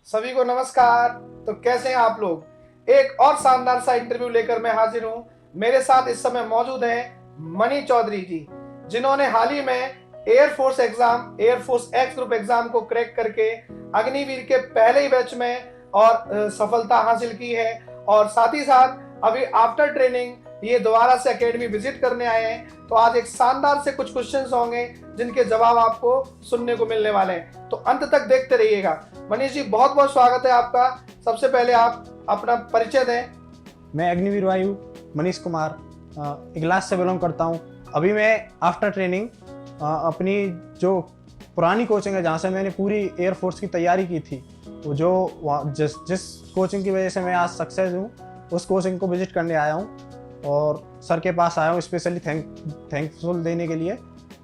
सभी को नमस्कार। तो कैसे हैं आप लोग। एक और शानदार सा इंटरव्यू लेकर मैं हाजिर हूं। मेरे साथ इस समय मौजूद हैं मनी चौधरी जी, जिन्होंने हाल ही में एयरफोर्स एक्स ग्रुप एग्जाम को क्रैक करके अग्निवीर के पहले ही बैच में और सफलता हासिल की है। और साथ ही साथ अभी आफ्टर ट्रेनिंग ये दोबारा से एकेडमी विजिट करने आए हैं। तो आज एक शानदार से कुछ क्वेश्चंस होंगे जिनके जवाब आपको सुनने को मिलने वाले हैं, तो अंत तक देखते रहिएगा। मनीष जी, बहुत बहुत स्वागत है आपका। सबसे पहले आप अपना परिचय दें। मैं अग्निवीर वायु मनीष कुमार इगलास से बिलोंग करता हूं। अभी मैं आफ्टर ट्रेनिंग अपनी जो पुरानी कोचिंग है जहां से मैंने पूरी एयरफोर्स की तैयारी की थी, वो जो जिस कोचिंग की वजह से मैं आज सक्सेस हूं, उस कोचिंग को विजिट करने आया हूं और सर के पास आया हूं स्पेशली थैंकफुल देने के लिए।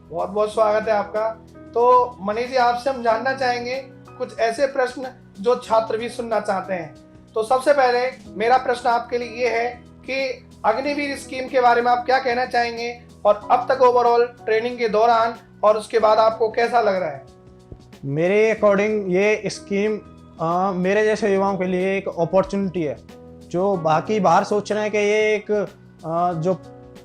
बहुत बहुत स्वागत है आपका। तो मनीष जी, आपसे हम जानना चाहेंगे कुछ ऐसे प्रश्न जो छात्र भी सुनना चाहते हैं। तो सबसे पहले मेरा प्रश्न आपके लिए ये है कि अग्निवीर स्कीम के बारे में आप क्या कहना चाहेंगे और अब तक ओवरऑल ट्रेनिंग के दौरान और उसके बाद आपको कैसा लग रहा है। मेरे अकॉर्डिंग ये स्कीम मेरे जैसे युवाओं के लिए एक अपॉर्चुनिटी है। जो बाकी बाहर सोच रहे हैं कि ये एक जो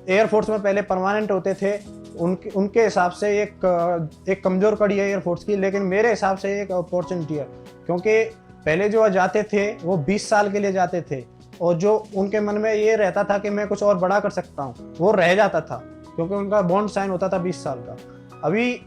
एयरफोर्स में पहले परमानेंट होते थे उनके हिसाब से एक कमज़ोर कड़ी है एयरफोर्स की, लेकिन मेरे हिसाब से एक अपॉर्चुनिटी है। क्योंकि पहले जो जाते थे वो 20 साल के लिए जाते थे और जो उनके मन में ये रहता था कि मैं कुछ और बड़ा कर सकता हूँ, वो रह जाता था क्योंकि उनका बॉन्ड साइन होता था 20 साल का। अभी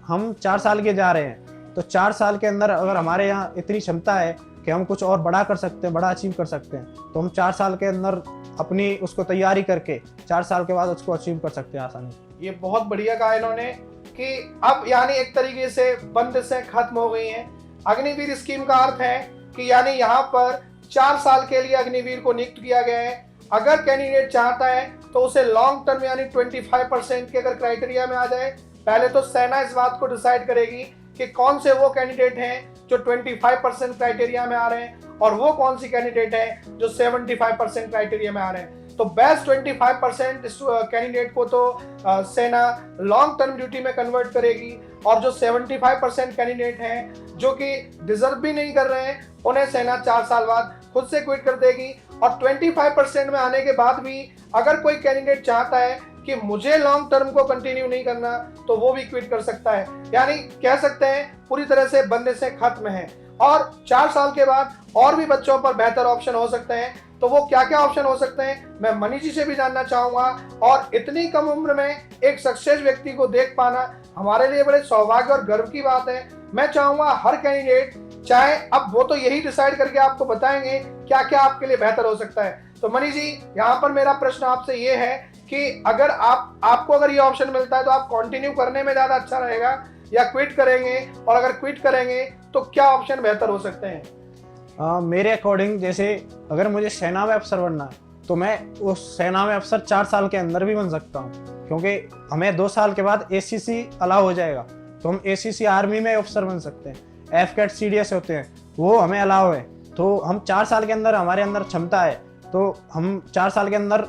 हम 4 साल के जा रहे हैं, तो 4 साल के अंदर अगर हमारे यहाँ इतनी क्षमता है कि हम कुछ और बड़ा कर सकते हैं, बड़ा अचीव कर सकते हैं, तो हम 4 साल के अंदर अपनी उसको तैयारी करके 4 साल के बाद उसको अचीव कर सकते हैं आसानी। ये बहुत बढ़िया कहा इन्होंने कि अब यानी एक तरीके से बंदिशें खत्म हो गई हैं। अग्निवीर स्कीम का अर्थ है कि यानी यहाँ पर 4 साल के लिए अग्निवीर को नियुक्त किया गया है। अगर कैंडिडेट चाहता है तो उसे लॉन्ग टर्म यानी 25% के अगर क्राइटेरिया में आ जाए, पहले तो सेना इस बात को डिसाइड करेगी कि कौन से वो कैंडिडेट हैं जो 25% क्राइटेरिया में आ रहे हैं और वो कौन सी कैंडिडेट है जो 75% क्राइटेरिया में आ रहे हैं। तो बेस्ट 25% कैंडिडेट को तो सेना लॉन्ग टर्म ड्यूटी में कन्वर्ट करेगी और जो 75% कैंडिडेट हैं जो कि डिजर्व भी नहीं कर रहे हैं, उन्हें सेना 4 साल बाद खुद से क्विट कर देगी। और 25% में आने के बाद भी अगर कोई कैंडिडेट चाहता है कि मुझे लॉन्ग टर्म को कंटिन्यू नहीं करना, तो वो भी क्विट कर सकता है। यानी कह सकते हैं पूरी तरह से बंदिशें खत्म हैं और 4 साल के बाद और भी बच्चों पर बेहतर ऑप्शन हो सकते हैं। तो वो क्या क्या ऑप्शन हो सकते हैं, मैं मनीष जी से भी जानना चाहूंगा। और इतनी कम उम्र में एक सक्सेस व्यक्ति को देख पाना हमारे लिए बड़े सौभाग्य और गर्व की बात है। मैं चाहूंगा हर कैंडिडेट चाहे, अब वो तो यही डिसाइड करके आपको बताएंगे क्या क्या आपके लिए बेहतर हो सकता है। तो मनीष जी, यहाँ पर मेरा प्रश्न आपसे ये है कि अगर आपको अगर ये ऑप्शन मिलता है तो आप कंटिन्यू करने में ज्यादा अच्छा रहेगा या क्विट करेंगे, और अगर क्विट करेंगे तो क्या ऑप्शन बेहतर हो सकते हैं। मेरे अकॉर्डिंग जैसे अगर मुझे सेना में अफसर बनना है तो मैं उस सेना में अफसर 4 साल के अंदर भी बन सकता हूँ, क्योंकि हमें 2 साल के बाद ACC अलाउ हो जाएगा, तो हम ACC आर्मी में अफसर बन सकते हैं। FCAT CDS होते हैं वो हमें अलाउ है, तो हम 4 साल के अंदर हमारे अंदर क्षमता है तो हम 4 साल के अंदर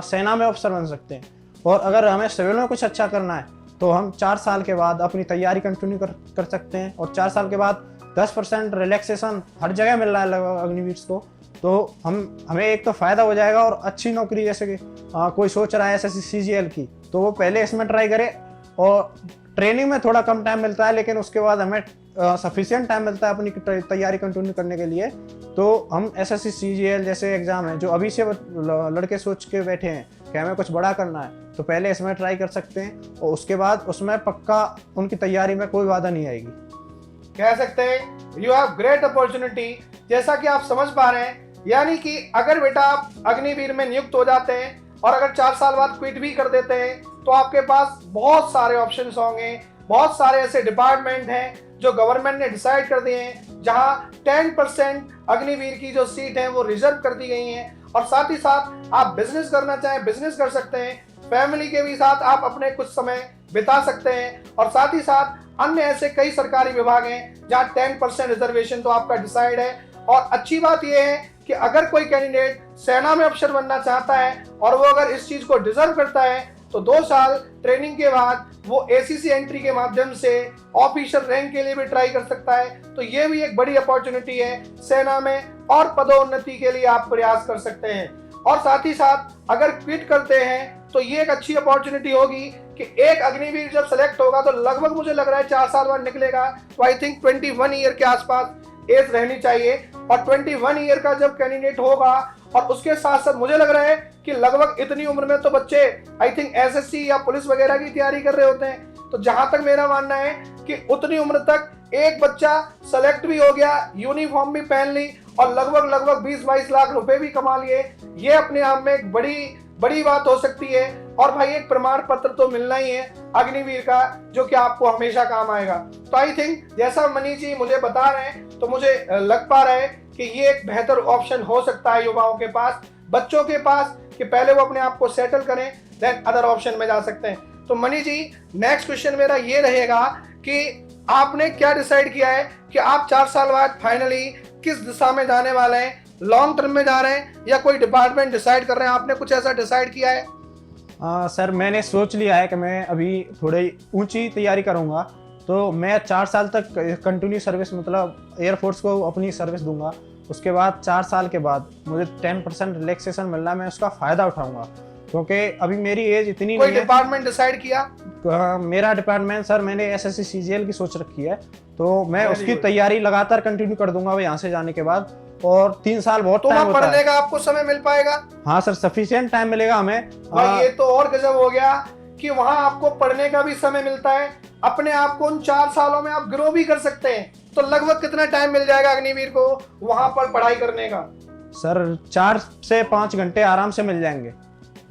सेना में अफसर बन सकते हैं। और अगर हमें सिविल में कुछ अच्छा करना है तो हम 4 साल के बाद अपनी तैयारी कंटिन्यू कर सकते हैं। और 4 साल के बाद 10% रिलैक्सेशन हर जगह मिल रहा है लगभग अग्निवीर को, तो हमें एक तो फ़ायदा हो जाएगा और अच्छी नौकरी, जैसे कि कोई सोच रहा है SSC CGL की, तो वो पहले इसमें ट्राई करे। और ट्रेनिंग में थोड़ा कम टाइम मिलता है लेकिन उसके बाद हमें सफिशिएंट टाइम मिलता है अपनी तैयारी कंटिन्यू करने के लिए। तो हम SSC CGL जैसे एग्ज़ाम है जो अभी से लड़के सोच के बैठे हैं कि हमें कुछ बड़ा करना है, तो पहले इसमें ट्राई कर सकते हैं और उसके बाद उसमें पक्का उनकी तैयारी में कोई बाधा नहीं आएगी। कह सकते हैं यू हैव ग्रेट अपॉर्चुनिटी। जैसा कि आप समझ पा रहे हैं, यानी कि अगर बेटा आप अग्निवीर में नियुक्त हो जाते हैं और अगर 4 साल बाद क्विट भी कर देते हैं तो आपके पास बहुत सारे ऑप्शंस होंगे। बहुत सारे ऐसे डिपार्टमेंट हैं जो गवर्नमेंट ने डिसाइड कर दिए हैं जहां 10% अग्निवीर की जो सीट है वो रिजर्व कर दी गई हैं। और साथ ही साथ आप बिजनेस करना चाहें बिजनेस कर सकते हैं, फैमिली के भी साथ आप अपने कुछ समय बिता सकते हैं। और साथ ही साथ अन्य ऐसे कई सरकारी विभाग हैं जहां 10% रिजर्वेशन तो आपका डिसाइड है। और अच्छी बात यह है कि अगर कोई कैंडिडेट सेना में अफसर बनना चाहता है और वो अगर इस चीज को डिजर्व करता है तो 2 साल ट्रेनिंग के बाद वो एसीसी एंट्री के माध्यम से ऑफिसर रैंक के लिए भी ट्राई कर सकता है। तो ये भी एक बड़ी अपॉर्चुनिटी है सेना में और पदोन्नति के लिए आप प्रयास कर सकते हैं। और साथ ही साथ अगर क्विट करते हैं तो ये एक अच्छी अपॉर्चुनिटी होगी कि एक अग्निवीर जब सेलेक्ट होगा तो लगभग मुझे लग रहा है 4 साल बाद निकलेगा, तो आई थिंक 21 ईयर के आसपास एज रहनी चाहिए। और 21 ईयर का जब कैंडिडेट होगा और उसके साथ साथ मुझे लग रहा है कि लगभग इतनी उम्र में तो बच्चे आई थिंक एसएससी या पुलिस वगैरह की तैयारी कर रहे होते हैं। तो जहां तक मेरा मानना है कि उतनी उम्र तक एक बच्चा सेलेक्ट भी हो गया, यूनिफॉर्म भी पहन ली और लगभग 20-22 लाख रुपए भी कमा लिए, ये अपने आप में एक बड़ी बात हो सकती है। और भाई एक प्रमाण पत्र तो मिलना ही है अग्निवीर का, जो कि आपको हमेशा काम आएगा। तो आई थिंक जैसा मनीष जी मुझे बता रहे हैं तो मुझे लग पा रहा है कि ये एक बेहतर ऑप्शन हो सकता है युवाओं के पास, बच्चों के पास, कि पहले वो अपने आप को सेटल करें देन अदर ऑप्शन में जा सकते हैं। तो मनीष जी नेक्स्ट क्वेश्चन मेरा ये रहेगा कि आपने क्या डिसाइड किया है कि आप 4 साल बाद फाइनली किस दिशा में जाने वाले हैं, लॉन्ग टर्म में जा रहे हैं या कोई डिपार्टमेंट डिसाइड कर रहे हैं, आपने कुछ ऐसा डिसाइड किया है? सर मैंने सोच लिया है कि मैं अभी थोड़ी ऊंची तैयारी करूंगा, तो मैं 4 साल तक कंटिन्यू सर्विस मतलब एयरफोर्स को अपनी सर्विस दूंगा। उसके बाद 4 साल के बाद मुझे 10% रिलैक्सेशन मिलना है, मैं उसका फ़ायदा उठाऊंगा क्योंकि अभी मेरी एज इतनी कोई नहीं है। डिपार्टमेंट डिसाइड किया? मेरा डिपार्टमेंट सर मैंने एसएससी सीजीएल की सोच रखी है, तो मैं Very उसकी good. तैयारी लगातार कंटिन्यू कर दूंगा यहाँ से जाने के बाद। और 3 साल बहुत तो टाइम वहाँ होता पढ़ने है। का आपको समय मिल पाएगा? हाँ सर सफिशिएंट टाइम मिलेगा हमें। भाई ये तो और गजब हो गया कि वहाँ आपको पढ़ने का भी समय मिलता है, अपने आप को उन 4 सालों में आप ग्रो भी कर सकते हैं। तो लगभग कितना टाइम मिल जाएगा अग्निवीर को वहाँ पर पढ़ाई करने का? सर 4 से 5 घंटे आराम से मिल जाएंगे।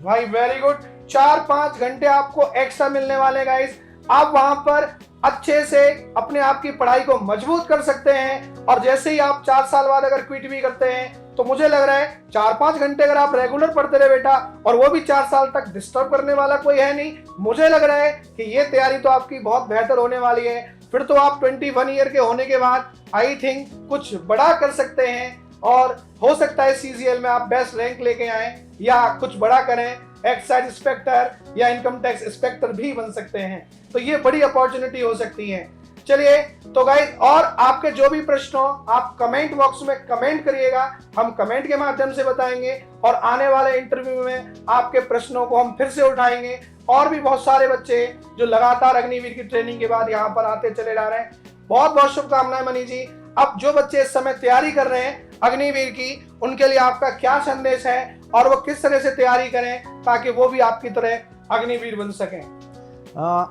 भाई वेरी गुड, 4-5 घंटे आपको एक्स्ट्रा मिलने वाले गाइस। आप वहां पर अच्छे से अपने आप की पढ़ाई को मजबूत कर सकते हैं। और जैसे ही आप 4 साल बाद अगर क्विट भी करते हैं तो मुझे लग रहा है 4-5 घंटे अगर आप रेगुलर पढ़ते रहे बेटा, और वो भी 4 साल तक डिस्टर्ब करने वाला कोई है नहीं, मुझे लग रहा है कि ये तैयारी तो आपकी बहुत बेहतर होने वाली है। फिर तो आप 21 ईयर के होने के बाद आई थिंक कुछ बड़ा कर सकते हैं और हो सकता है सीजीएल में आप बेस्ट रैंक लेके आए या कुछ बड़ा करें, एक्साइज इंस्पेक्टर या इनकम टैक्स इंस्पेक्टर भी बन सकते हैं। तो ये बड़ी अपॉर्चुनिटी हो सकती है। चलिए तो गाइस, और आपके जो भी प्रश्न हो आप कमेंट बॉक्स में कमेंट करिएगा, हम कमेंट के माध्यम से बताएंगे और आने वाले इंटरव्यू में आपके प्रश्नों को हम फिर से उठाएंगे। और भी बहुत सारे बच्चे जो लगातार अग्निवीर की ट्रेनिंग के बाद यहाँ पर आते चले जा रहे हैं। बहुत बहुत शुभकामनाएं मनीष जी। अब जो बच्चे इस समय तैयारी कर रहे हैं अग्निवीर की, उनके लिए आपका क्या संदेश है और वो किस तरह से तैयारी करें ताकि वो भी आपकी तरह अग्निवीर बन सकें?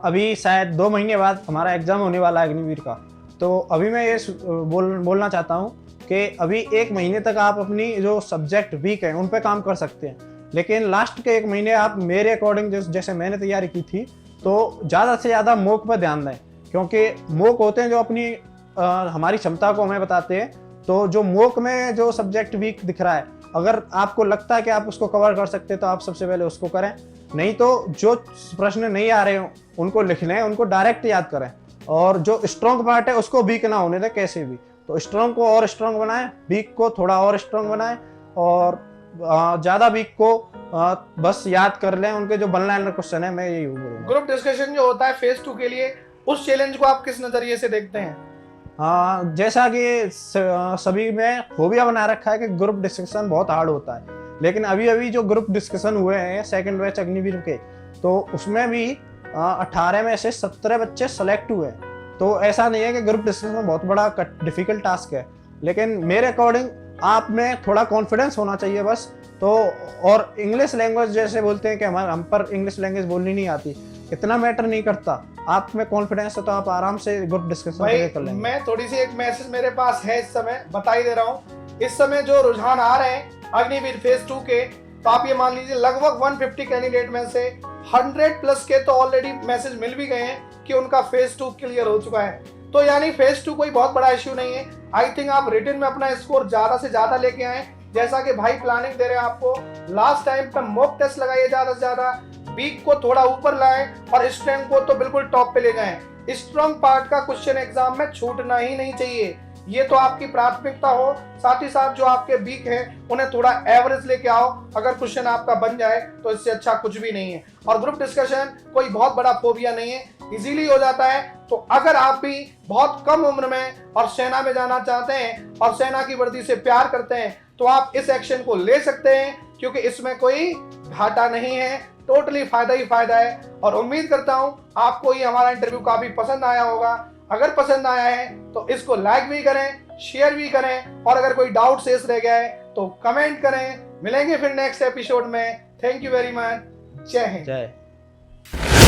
अभी शायद 2 महीने बाद हमारा एग्जाम होने वाला है अग्निवीर का, तो अभी मैं ये बोलना चाहता हूँ कि अभी 1 महीने तक आप अपनी जो सब्जेक्ट वीक हैं उन पे काम कर सकते हैं, लेकिन लास्ट के 1 महीने आप मेरे अकॉर्डिंग जैसे मैंने तैयारी की थी तो ज़्यादा से ज़्यादा मॉक पर ध्यान दें, क्योंकि मॉक होते हैं जो अपनी हमारी क्षमता को हमें बताते हैं। तो जो मॉक में जो सब्जेक्ट वीक दिख रहा है, अगर आपको लगता है कि आप उसको कवर कर सकते हैं तो आप सबसे पहले उसको करें, नहीं तो जो प्रश्न नहीं आ रहे हो उनको लिख लें, उनको डायरेक्ट याद करें और जो स्ट्रॉन्ग पार्ट है उसको वीक ना होने दें कैसे भी। तो स्ट्रॉन्ग को और स्ट्रॉन्ग बनाएं, वीक को थोड़ा और स्ट्रॉन्ग बनाएं और ज़्यादा वीक को बस याद कर लें उनके जो वन लाइनर क्वेश्चन है। मैं यही बोलूँगा। ग्रुप डिस्कशन जो होता है फेज 2 के लिए, उस चैलेंज को आप किस नजरिए से देखते हैं? जैसा कि सभी में फोबिया बना रखा है कि ग्रुप डिस्कशन बहुत हार्ड होता है, लेकिन अभी जो ग्रुप डिस्कशन हुए हैं सेकंड बैच अग्निवीर के, तो उसमें भी 18 में से 17 बच्चे सेलेक्ट हुए हैं। तो ऐसा नहीं है कि ग्रुप डिस्कशन बहुत बड़ा डिफिकल्ट टास्क है, लेकिन मेरे अकॉर्डिंग आप में थोड़ा कॉन्फिडेंस होना चाहिए बस। तो और इंग्लिश लैंग्वेज जैसे बोलते हैं कि हम पर इंग्लिश लैंग्वेज बोलनी नहीं आती, इतना मैटर नहीं करता। आप में कॉन्फिडेंस है तो आप आराम से ग्रुप डिस्कशन कर लेंगे। मैं थोड़ी सी एक मैसेज मेरे पास है इस समय बता ही दे रहा हूँ। इस समय जो रुझान आ रहे हैं अग्निवीर फेज 2 के, तो आप ये मान लीजिए लगभग 150 कैंडिडेट में से 100+ के तो ऑलरेडी मैसेज मिल भी गए हैं कि उनका फेज 2 क्लियर हो चुका है। तो यानी फेज 2 कोई बहुत बड़ा इश्यू नहीं है। आई थिंक आप रिटन में अपना स्कोर ज्यादा से ज्यादा लेके आए, जैसा कि भाई प्लानिंग दे रहे हैं आपको। लास्ट टाइम पे मॉक टेस्ट लगाइए ज्यादा से ज्यादा, वीक को थोड़ा ऊपर लाएं और स्ट्रेंथ को तो बिल्कुल टॉप पे ले जाएं। स्ट्रॉन्ग पार्ट का क्वेश्चन एग्जाम में छूटना ही नहीं चाहिए। ये तो आपकी प्राथमिकता हो, साथ ही साथ जो आपके वीक है उन्हें थोड़ा एवरेज लेके आओ। अगर क्वेश्चन आपका बन जाए तो इससे अच्छा कुछ भी नहीं है। और ग्रुप डिस्कशन कोई बहुत बड़ा फोबिया नहीं है, इजीली हो जाता है। तो अगर आप भी बहुत कम उम्र में और सेना में जाना चाहते हैं और सेना की वर्दी से प्यार करते हैं तो आप इस एक्शन को ले सकते हैं, क्योंकि इसमें कोई घाटा नहीं है, टोटली फायदा ही फायदा है। और उम्मीद करता हूं आपको ये हमारा इंटरव्यू काफी पसंद आया होगा। अगर पसंद आया है तो इसको लाइक भी करें, शेयर भी करें, और अगर कोई डाउट शेष रह गया है तो कमेंट करें। मिलेंगे फिर नेक्स्ट एपिसोड में। Thank you very much. जय हिंद। जय